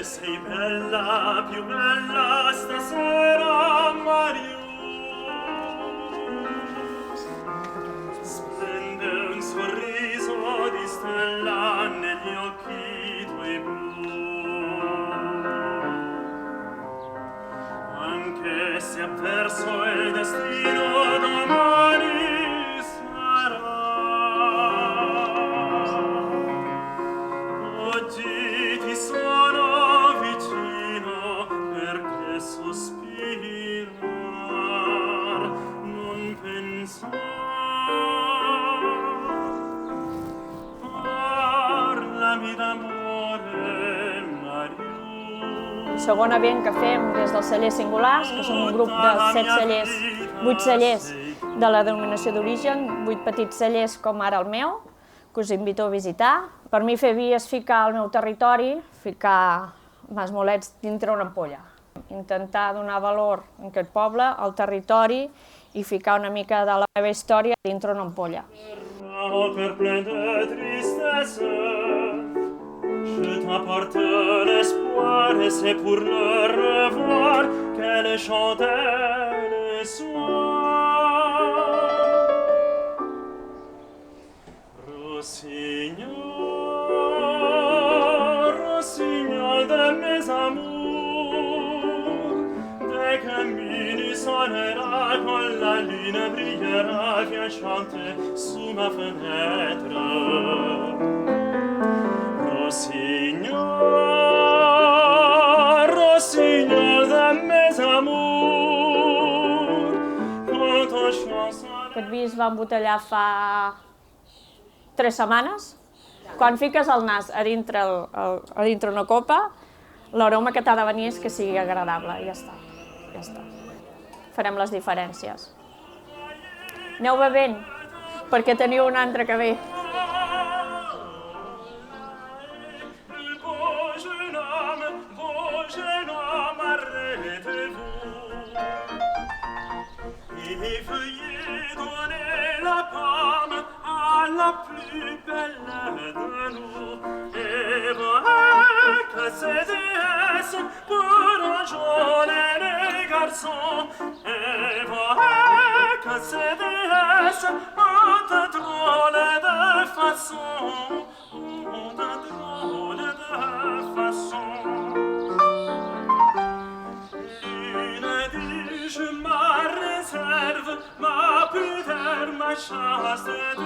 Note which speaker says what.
Speaker 1: sei bella, più bella stasera, Marius. Splende un sorriso di stella negli occhi tuoi blu. Anche se avverso il destino domani sarà. Oggi ti sono vicino perché sospirar, non pensar. Parlami d'amore, Marius.
Speaker 2: El segon event que fem des dels cellers singulars, que som un grup de 7 cellers, 8 cellers de la denominació d'origen, 8 petits cellers com ara el meu, que us invito a visitar. Per mi fer vi és ficar el meu territori, ficar masmolets dintre una ampolla. Intentar donar valor a aquest poble, al territori, i ficar una mica de la meva història dintre una ampolla.
Speaker 1: Per plein de tristesse, je t'apporte l'espoir, et c'est pour le revoir qu'elle chantait le soir. Rossignol, rossignol de mes amours, dès que minuit sonnera, quand la lune brillera, viens chanter sous ma fenêtre. Rossignol, rossignol de mes amours, quand ton chant sonne...
Speaker 2: Aquest vi es va embotellar fa 3 setmanes. Quan fiques el nas a dintre una copa, l'aroma que t'ha de venir és que sigui agradable, i ja està. Ja està. Farem les diferències. Aneu bevent, perquè teniu un altre que ve.
Speaker 1: Beau jeune homme, arrêtez-vous et veuillez donner la palme à la plus belle de nous. Et voilà que ces déesses pour enjôler les garçons. Et voilà que ces déesses ont de drôles de façons. Ont de drôles de façons. L'une dit je ma réserve, ma pudeur, ma chasteté.